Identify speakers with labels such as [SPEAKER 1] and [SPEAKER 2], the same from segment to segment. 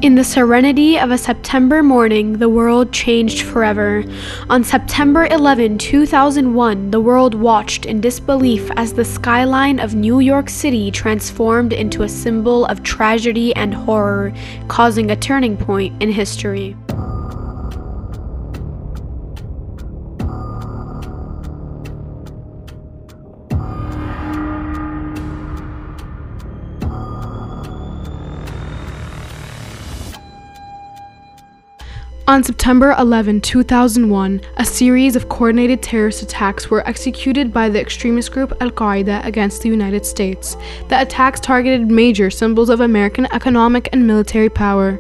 [SPEAKER 1] In the serenity of a September morning, the world changed forever. On September 11, 2001, the world watched in disbelief as the skyline of New York City transformed into a symbol of tragedy and horror, causing a turning point in history. On September 11, 2001, a series of coordinated terrorist attacks were executed by the extremist group Al-Qaeda against the United States. The attacks targeted major symbols of American economic and military power.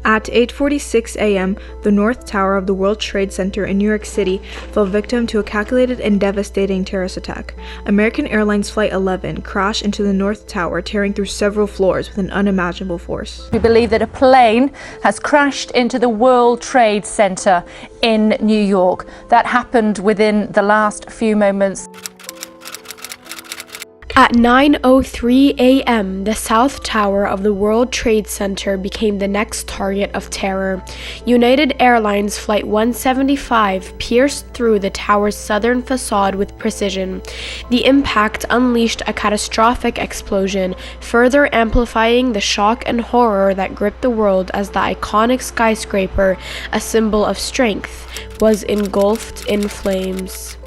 [SPEAKER 2] At 8:46 a.m., the North Tower of the World Trade Center in New York City fell victim to a calculated and devastating terrorist attack. American Airlines Flight 11 crashed into the North Tower, tearing through several floors with an unimaginable force.
[SPEAKER 3] We believe that a plane has crashed into the World Trade Center in New York. That happened within the last few moments.
[SPEAKER 1] At 9:03 a.m., the South Tower of the World Trade Center became the next target of terror. United Airlines Flight 175 pierced through the tower's southern facade with precision. The impact unleashed a catastrophic explosion, further amplifying the shock and horror that gripped the world as the iconic skyscraper, a symbol of strength, was engulfed in flames.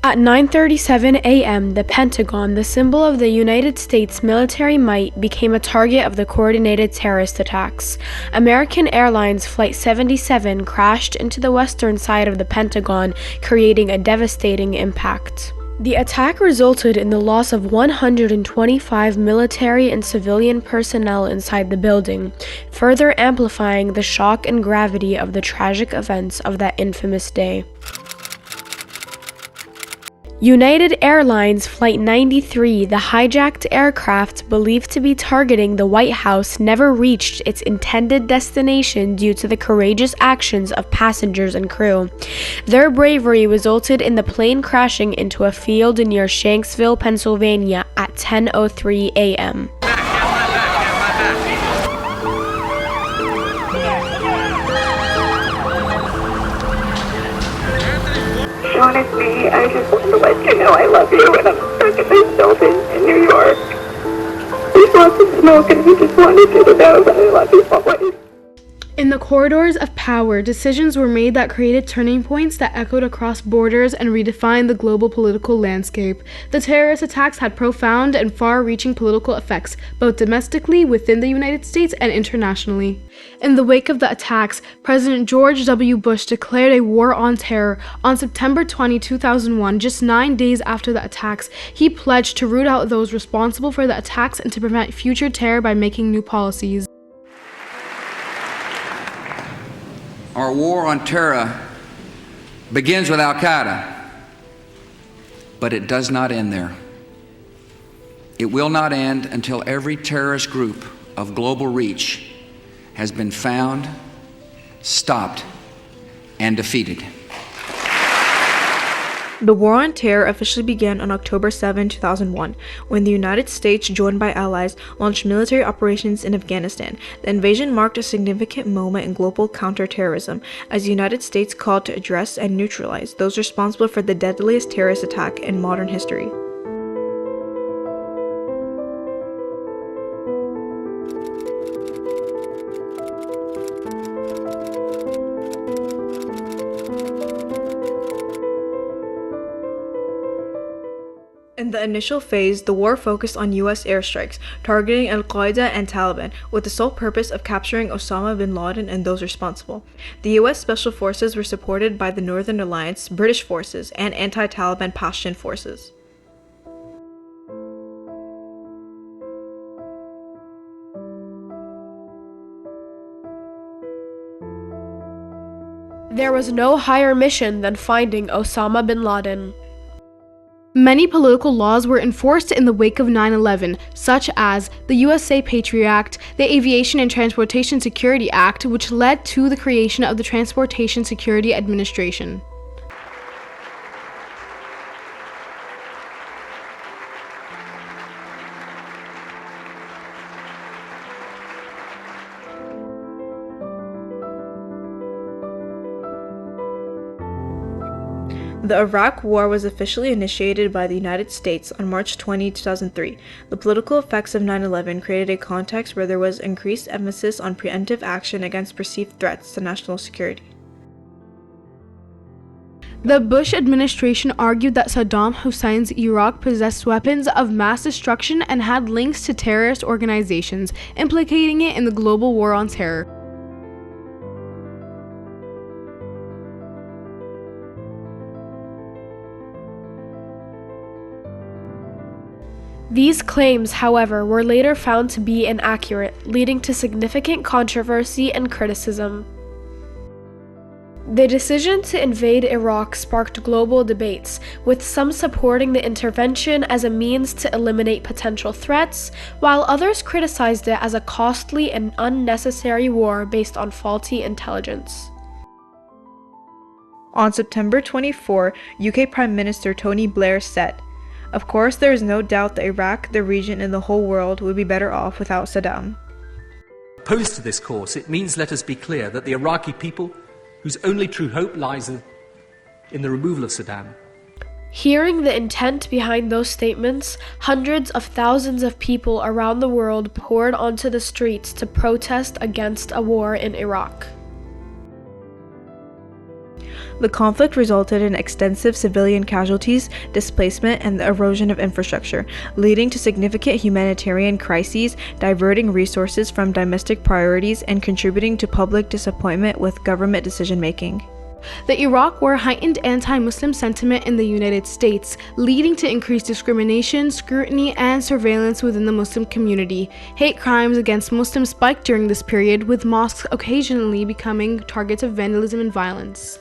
[SPEAKER 1] At 9:37 a.m., the Pentagon, the symbol of the United States military might, became a target of the coordinated terrorist attacks. American Airlines Flight 77 crashed into the western side of the Pentagon, creating a devastating impact. The attack resulted in the loss of 125 military and civilian personnel inside the building, further amplifying the shock and gravity of the tragic events of that infamous day. United Airlines Flight 93, the hijacked aircraft believed to be targeting the White House, never reached its intended destination due to the courageous actions of passengers and crew. Their bravery resulted in the plane crashing into a field near Shanksville, Pennsylvania at 10:03 a.m.
[SPEAKER 4] Sean, it's me. I just want to let you know I love you, and I'm stuck in this building in New York. There's lots of smoke, and we just wanted you to know that I love you always.
[SPEAKER 1] In the corridors of power, decisions were made that created turning points that echoed across borders and redefined the global political landscape. The terrorist attacks had profound and far-reaching political effects, both domestically within the United States and internationally. In the wake of the attacks, President George W. Bush declared a war on terror. On September 20, 2001, just 9 days after the attacks, he pledged to root out those responsible for the attacks and to prevent future terror by making new policies.
[SPEAKER 5] Our war on terror begins with Al-Qaeda, but it does not end there. It will not end until every terrorist group of global reach has been found, stopped, and defeated.
[SPEAKER 2] The War on Terror officially began on October 7, 2001, when the United States, joined by allies, launched military operations in Afghanistan. The invasion marked a significant moment in global counterterrorism, as the United States called to address and neutralize those responsible for the deadliest terrorist attack in modern history. In the initial phase, the war focused on U.S. airstrikes, targeting Al-Qaeda and Taliban, with the sole purpose of capturing Osama bin Laden and those responsible. The U.S. Special Forces were supported by the Northern Alliance, British forces, and anti-Taliban Pashtun forces.
[SPEAKER 1] There was no higher mission than finding Osama bin Laden. Many political laws were enforced in the wake of 9/11, such as the USA Patriot Act, the Aviation and Transportation Security Act, which led to the creation of the Transportation Security Administration.
[SPEAKER 2] The Iraq War was officially initiated by the United States on March 20, 2003. The political effects of 9/11 created a context where there was increased emphasis on preemptive action against perceived threats to national security.
[SPEAKER 1] The Bush administration argued that Saddam Hussein's Iraq possessed weapons of mass destruction and had links to terrorist organizations, implicating it in the global war on terror.
[SPEAKER 6] These claims, however, were later found to be inaccurate, leading to significant controversy and criticism. The decision to invade Iraq sparked global debates, with some supporting the intervention as a means to eliminate potential threats, while others criticized it as a costly and unnecessary war based on faulty intelligence.
[SPEAKER 2] On September 24, UK Prime Minister Tony Blair said, "Of course, there is no doubt that Iraq, the region, and the whole world would be better off without Saddam."
[SPEAKER 7] Opposed to this course, it means, let us be clear, that the Iraqi people, whose only true hope lies in the removal of Saddam.
[SPEAKER 6] Hearing the intent behind those statements, hundreds of thousands of people around the world poured onto the streets to protest against a war in Iraq.
[SPEAKER 2] The conflict resulted in extensive civilian casualties, displacement, and the erosion of infrastructure, leading to significant humanitarian crises, diverting resources from domestic priorities, and contributing to public disappointment with government decision-making.
[SPEAKER 1] The Iraq War heightened anti-Muslim sentiment in the United States, leading to increased discrimination, scrutiny, and surveillance within the Muslim community. Hate crimes against Muslims spiked during this period, with mosques occasionally becoming targets of vandalism and violence.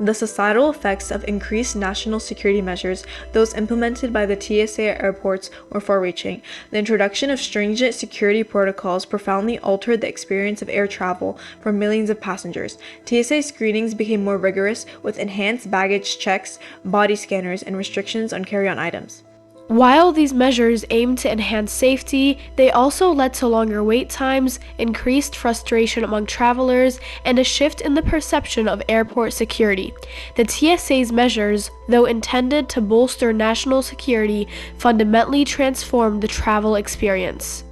[SPEAKER 2] The societal effects of increased national security measures, those implemented by the TSA at airports, were far-reaching. The introduction of stringent security protocols profoundly altered the experience of air travel for millions of passengers. TSA screenings became more rigorous, with enhanced baggage checks, body scanners, and restrictions on carry-on items.
[SPEAKER 6] While these measures aimed to enhance safety, they also led to longer wait times, increased frustration among travelers, and a shift in the perception of airport security. The TSA's measures, though intended to bolster national security, fundamentally transformed the travel experience.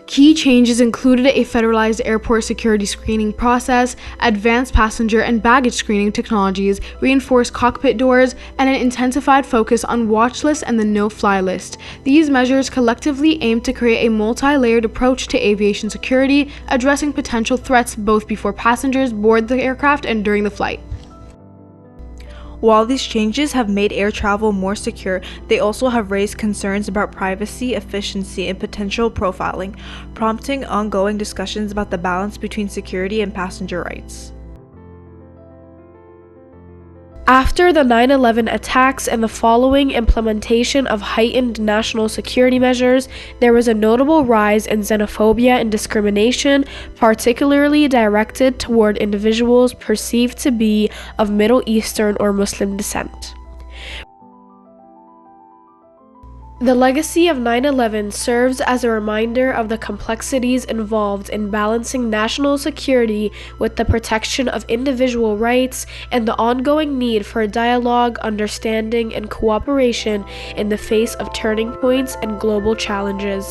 [SPEAKER 1] Key changes included a federalized airport security screening process, advanced passenger and baggage screening technologies, reinforced cockpit doors, and an intensified focus on watch lists and the no-fly list. These measures collectively aimed to create a multi-layered approach to aviation security, addressing potential threats both before passengers board the aircraft and during the flight.
[SPEAKER 2] While these changes have made air travel more secure, they also have raised concerns about privacy, efficiency, and potential profiling, prompting ongoing discussions about the balance between security and passenger rights.
[SPEAKER 6] After the 9/11 attacks and the following implementation of heightened national security measures, there was a notable rise in xenophobia and discrimination, particularly directed toward individuals perceived to be of Middle Eastern or Muslim descent. The legacy of 9/11 serves as a reminder of the complexities involved in balancing national security with the protection of individual rights and the ongoing need for dialogue, understanding, and cooperation in the face of turning points and global challenges.